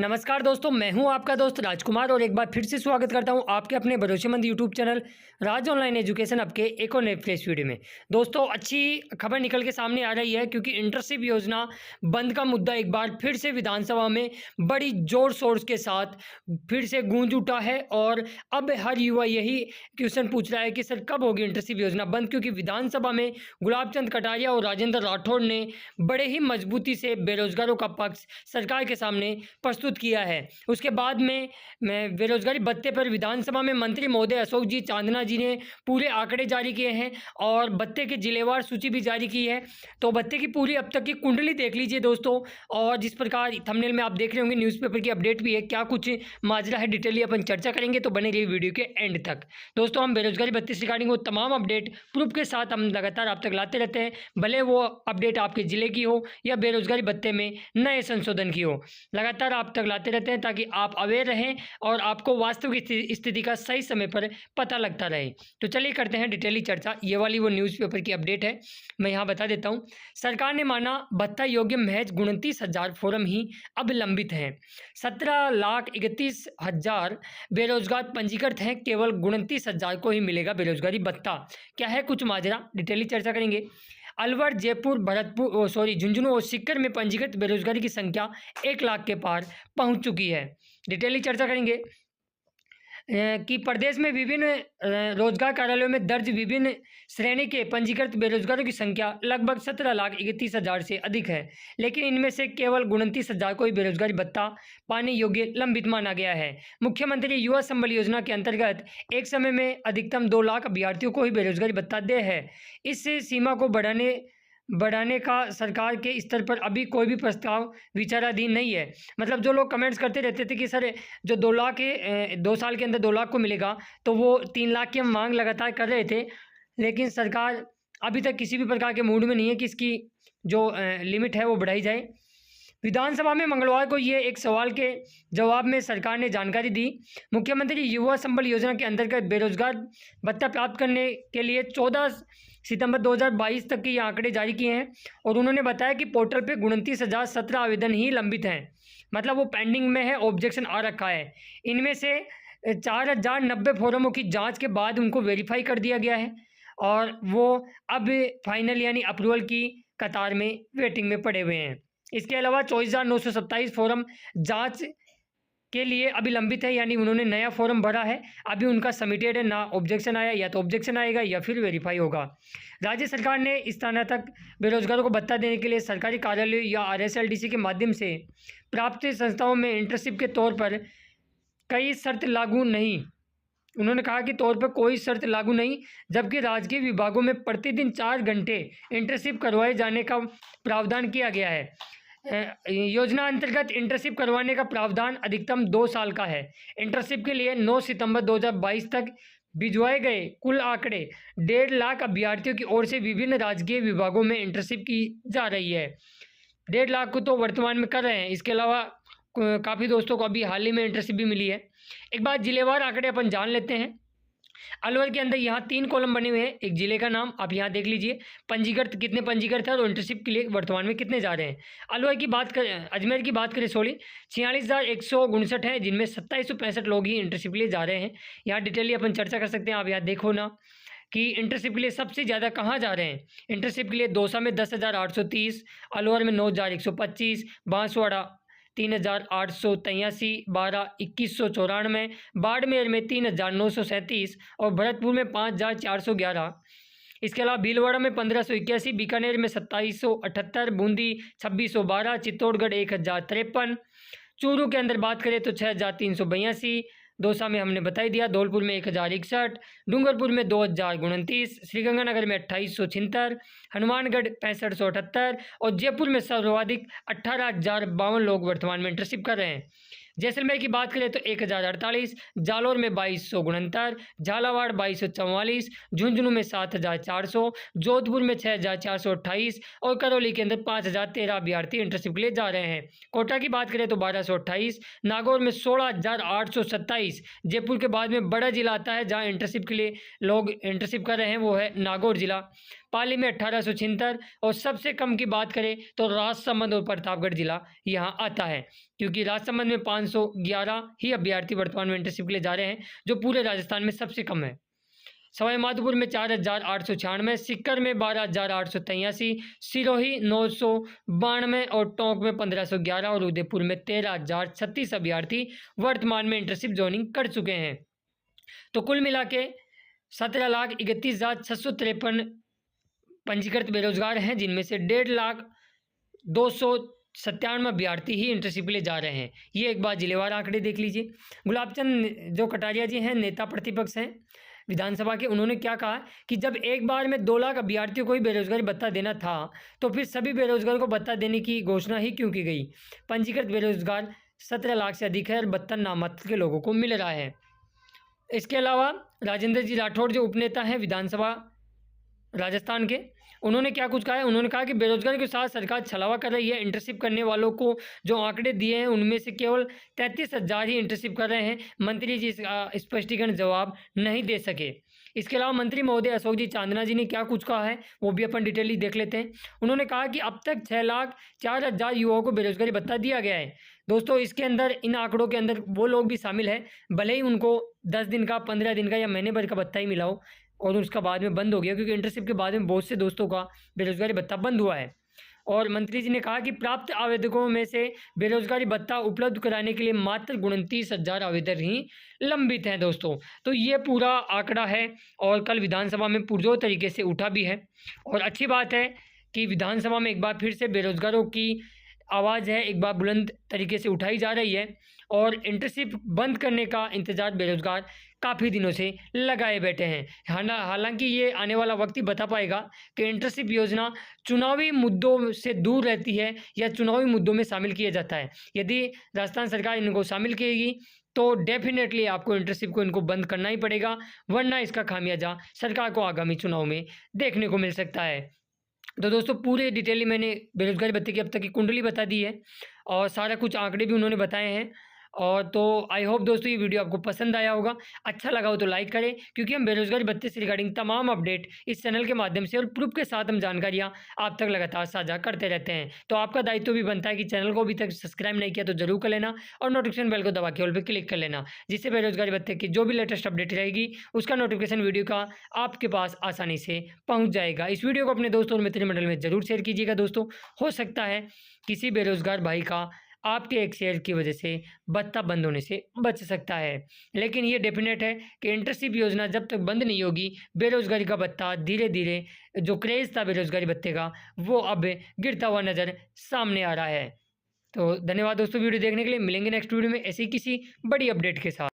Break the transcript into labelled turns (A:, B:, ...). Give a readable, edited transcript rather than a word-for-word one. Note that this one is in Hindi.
A: नमस्कार दोस्तों, मैं हूं आपका दोस्त राजकुमार और एक बार फिर से स्वागत करता हूं आपके अपने भरोसेमंद यूट्यूब चैनल राज ऑनलाइन एजुकेशन आपके एक और नए फ्रेश वीडियो में। दोस्तों, अच्छी खबर निकल के सामने आ रही है क्योंकि इंटर्नशिप योजना बंद का मुद्दा एक बार फिर से विधानसभा में बड़ी जोर शोर के साथ फिर से गूंज उठा है। और अब हर युवा यही क्वेश्चन पूछ रहा है कि सर कब होगी इंटर्नशिप योजना बंद, क्योंकि विधानसभा में गुलाब चंद कटारिया और राजेंद्र राठौड़ ने बड़े ही मजबूती से बेरोजगारों का पक्ष सरकार के सामने प्रस्तुत किया है। उसके बाद में बेरोजगारी भत्ते पर विधानसभा में मंत्री महोदय अशोक जी चांदना जी ने पूरे आंकड़े जारी किए हैं और भत्ते की जिलेवार सूची भी जारी की है। तो भत्ते की पूरी अब तक की कुंडली देख लीजिए दोस्तों, और जिस प्रकार थंबनेल में आप देख रहे होंगे न्यूज़पेपर की अपडेट भी है। क्या कुछ माजरा है डिटेली अपन चर्चा करेंगे, तो बने रहिए वीडियो के एंड तक। दोस्तों, हम बेरोजगारी भत्ते से रिगार्डिंग वो तमाम अपडेट प्रूफ के साथ हम लगातार आप तक लाते रहते हैं, भले वो अपडेट आपके ज़िले की हो या बेरोजगारी भत्ते में नए संशोधन की हो। लगातार आप तक लाते रहते हैं ताकि आप अवेयर रहें और आपको वास्तविक स्थिति का सही समय पर पता लगता रहे। तो चलिए करते हैं डिटेली चर्चा। ये वाली वो न्यूज़पेपर की अपडेट है, मैं यहाँ बता देता हूँ। सरकार ने माना भत्ता योग्य महज 29,000 फॉर्म ही अब लंबित हैं। 17,31,000 बेरोजगार पंजीकृत हैं, केवल 29,000 को ही मिलेगा बेरोजगारी भत्ता। क्या है कुछ माजरा, डिटेली चर्चा करेंगे। अलवर, जयपुर, झुंझुनू और सीकर में पंजीकृत बेरोजगारी की संख्या 1 लाख के पार पहुंच चुकी है। डिटेली चर्चा करेंगे कि प्रदेश में विभिन्न रोजगार कार्यालयों में दर्ज विभिन्न श्रेणी के पंजीकृत बेरोजगारों की संख्या लगभग 17,31,000 से अधिक है, लेकिन इनमें से केवल 29,000 को ही बेरोजगारी भत्ता पाने योग्य लंबित माना गया है। मुख्यमंत्री युवा संबल योजना के अंतर्गत एक समय में अधिकतम 2 लाख अभ्यर्थियों को ही बेरोजगारी भत्ता दे है। इस सीमा को बढ़ाने का सरकार के स्तर पर अभी कोई भी प्रस्ताव विचाराधीन नहीं है। मतलब जो लोग कमेंट्स करते रहते थे कि सर जो 2 लाख है 2 साल के अंदर 2 लाख को मिलेगा, तो वो 3 लाख की हम मांग लगातार कर रहे थे, लेकिन सरकार अभी तक किसी भी प्रकार के मूड में नहीं है कि इसकी जो लिमिट है वो बढ़ाई जाए। विधानसभा में मंगलवार को ये एक सवाल के जवाब में सरकार ने जानकारी दी। मुख्यमंत्री युवा संबल योजना के अंतर्गत बेरोजगार भत्ता प्राप्त करने के लिए 14 सितंबर 2022 तक के ये आंकड़े जारी किए हैं और उन्होंने बताया कि पोर्टल पे 29,017 आवेदन ही लंबित हैं, मतलब वो पेंडिंग में है, ऑब्जेक्शन आ रखा है। इनमें से 4,090 फॉर्मों की जाँच के बाद उनको वेरीफाई कर दिया गया है और वो अब फाइनल यानी अप्रूवल की कतार में वेटिंग में पड़े हुए हैं। इसके अलावा 24,927 फॉर्म जांच के लिए अभी लंबित है, यानी उन्होंने नया फॉर्म भरा है, अभी उनका सबमिटेड है, ना ऑब्जेक्शन आया, या तो ऑब्जेक्शन आएगा या फिर वेरीफाई होगा। राज्य सरकार ने इस स्नातक बेरोजगारों को भत्ता देने के लिए सरकारी कार्यालय या RSLDC के माध्यम से प्राप्त संस्थाओं में इंटर्नशिप के तौर पर कई शर्त लागू नहीं, उन्होंने कहा कि तौर पर कोई शर्त लागू नहीं, जबकि राजकीय विभागों में प्रतिदिन 4 घंटे इंटर्नशिप करवाए जाने का प्रावधान किया गया है। योजना अंतर्गत इंटर्नशिप करवाने का प्रावधान अधिकतम 2 साल का है। इंटर्नशिप के लिए 9 सितंबर 2022 तक भिजवाए गए कुल आंकड़े 1.5 लाख अभ्यर्थियों की ओर से विभिन्न राजकीय विभागों में इंटर्नशिप की जा रही है। 1.5 लाख को तो वर्तमान में कर रहे हैं, इसके अलावा काफ़ी दोस्तों को अभी हाल ही में इंटर्नशिप भी मिली है। एक बार जिलेवार आंकड़े अपन जान लेते हैं। अलवर के अंदर यहाँ 3 कॉलम बने हुए हैं, एक जिले का नाम आप यहाँ देख लीजिए, पंजीकृत कितने पंजीकृत है और इंटर्नशिप के लिए वर्तमान में कितने जा रहे हैं। अलवर की बात करें, अजमेर की बात करें 46,159 है, जिनमें 2,765 लोग ही इंटर्नशिप के लिए जा रहे हैं। यहाँ डिटेली अपन चर्चा कर सकते हैं। आप यहाँ देखो ना कि इंटर्नशिप के लिए सबसे ज़्यादा कहाँ जा रहे हैं। इंटर्नशिप के लिए दौसा में 10,830, अलवर में 9,125, बांसवाड़ा 3,883, बारा 2,194, बाड़मेर में 3,937 और भरतपुर में 5,411। इसके अलावा भीलवाड़ा में 1,581, बीकानेर में 2,778, बूंदी 2,612, चित्तौड़गढ़ 1,053, चूरू के अंदर बात करें तो 6,382, दौसा में हमने बता ही दिया, धौलपुर में 1,061, डूंगरपुर में 2,029, श्रीगंगानगर में 2,876, हनुमानगढ़ 6,578 और जयपुर में सर्वाधिक 18,052 लोग वर्तमान में इंटर्नशिप कर रहे हैं। जैसलमेर की बात करें तो 1,048, जालौर में 2,269, झालावाड़ 2,244, झुंझुनू में 7,400, जोधपुर में 6,428 और करौली के अंदर 5,013 अभ्यर्थी इंटर्नशिप के लिए जा रहे हैं। कोटा की बात करें तो 1,228, नागौर में 16,827। जयपुर के बाद में बड़ा जिला आता है जहां इंटर्नशिप के लिए लोग इंटर्नशिप कर रहे हैं, वो है नागौर जिला। पाली में 1876 और सबसे कम की बात करें तो राजसमंद और प्रतापगढ़ जिला यहाँ आता है, क्योंकि राजसमंद में 511 ही अभ्यर्थी वर्तमान में इंटर्नशिप के लिए जा रहे हैं, जो पूरे राजस्थान में सबसे कम है। सवाई माधोपुर में 4,896, सीकर में 12,883, सिरोही 992 और टोंक में 1,511 और उदयपुर में 13,036 अभ्यर्थी वर्तमान में इंटर्नशिप ज्वाइनिंग कर चुके हैं। तो कुल मिला के 17,31,653 पंजीकृत बेरोजगार हैं, जिनमें से 1,50,297 अभ्यर्थी ही इंटर्नशिप के लिए जा रहे हैं। ये एक बार जिलेवार आंकड़े देख लीजिए। गुलाबचंद जो कटारिया जी हैं, नेता प्रतिपक्ष हैं विधानसभा के, उन्होंने क्या कहा कि जब एक बार में 2 लाख अभ्यर्थियों को ही बेरोजगारी भत्ता देना था, तो फिर सभी बेरोजगारों को भत्ता देने की घोषणा ही क्यों की गई। पंजीकृत बेरोजगार 17 लाख से अधिक है और 72 नामांकित के लोगों को मिल रहा है। इसके अलावा राजेंद्र जी राठौड़ जो उपनेता हैं विधानसभा राजस्थान के, उन्होंने क्या कुछ कहा है। उन्होंने कहा कि बेरोजगारी के साथ सरकार छलावा कर रही है। इंटर्नशिप करने वालों को जो आंकड़े दिए हैं उनमें से केवल 33,000 ही इंटर्नशिप कर रहे हैं। मंत्री जी इसका स्पष्टीकरण जवाब नहीं दे सके। इसके अलावा मंत्री महोदय अशोक जी चांदना जी ने क्या कुछ कहा है वो भी अपन डिटेली देख लेते हैं। उन्होंने कहा कि अब तक 6,04,000 युवाओं को बेरोजगारी भत्ता दिया गया है। दोस्तों, इसके अंदर, इन आंकड़ों के अंदर वो लोग भी शामिल है, भले ही उनको 10 दिन का, 15 दिन का या महीने भर का भत्ता ही मिला हो और उसका बाद में बंद हो गया, क्योंकि इंटर्नशिप के बाद में बहुत से दोस्तों का बेरोजगारी भत्ता बंद हुआ है। और मंत्री जी ने कहा कि प्राप्त आवेदकों में से बेरोजगारी भत्ता उपलब्ध कराने के लिए मात्र 29,000 आवेदन ही लंबित हैं। दोस्तों, तो ये पूरा आंकड़ा है और कल विधानसभा में पुरजोर तरीके से उठा भी है। और अच्छी बात है कि विधानसभा में एक बार फिर से बेरोजगारों की आवाज़ है, एक बार बुलंद तरीके से उठाई जा रही है। और इंटर्नशिप बंद करने का इंतज़ार बेरोजगार काफ़ी दिनों से लगाए बैठे हैं। हालांकि ये आने वाला वक्त ही बता पाएगा कि इंटर्नशिप योजना चुनावी मुद्दों से दूर रहती है या चुनावी मुद्दों में शामिल किया जाता है। यदि राजस्थान सरकार इनको शामिल करेगी तो डेफिनेटली आपको इंटर्नशिप को इनको बंद करना ही पड़ेगा, वरना इसका खामियाजा सरकार को आगामी चुनाव में देखने को मिल सकता है। तो दोस्तों, पूरे डिटेली मैंने बेरोजगारी भत्ते की अब तक की कुंडली बता दी है और सारा कुछ आंकड़े भी उन्होंने बताए हैं। और तो आई होप दोस्तों ये वीडियो आपको पसंद आया होगा। अच्छा लगा हो तो लाइक करें, क्योंकि हम बेरोजगारी भत्ते से रिगार्डिंग तमाम अपडेट इस चैनल के माध्यम से और प्रूफ के साथ हम जानकारियाँ आप तक लगातार साझा करते रहते हैं। तो आपका दायित्व भी बनता है कि चैनल को अभी तक सब्सक्राइब नहीं किया तो जरूर कर लेना और नोटिफिकेशन बेल को दबा के ऑल पे क्लिक कर लेना, जिससे बेरोजगारी भत्ते की जो भी लेटेस्ट अपडेट रहेगी उसका नोटिफिकेशन वीडियो का आपके पास आसानी से पहुँच जाएगा। इस वीडियो को अपने दोस्तों और मित्रमंडल में जरूर शेयर कीजिएगा। दोस्तों, हो सकता है किसी बेरोजगार भाई का आपके एक शेयर की वजह से भत्ता बंद होने से बच सकता है। लेकिन ये डेफिनेट है कि इंटर्नशिप योजना जब तक बंद नहीं होगी, बेरोजगारी का भत्ता धीरे धीरे, जो क्रेज़ था बेरोजगारी भत्ते का, वो अब गिरता हुआ नज़र सामने आ रहा है। तो धन्यवाद दोस्तों वीडियो देखने के लिए। मिलेंगे नेक्स्ट वीडियो में ऐसी किसी बड़ी अपडेट के साथ।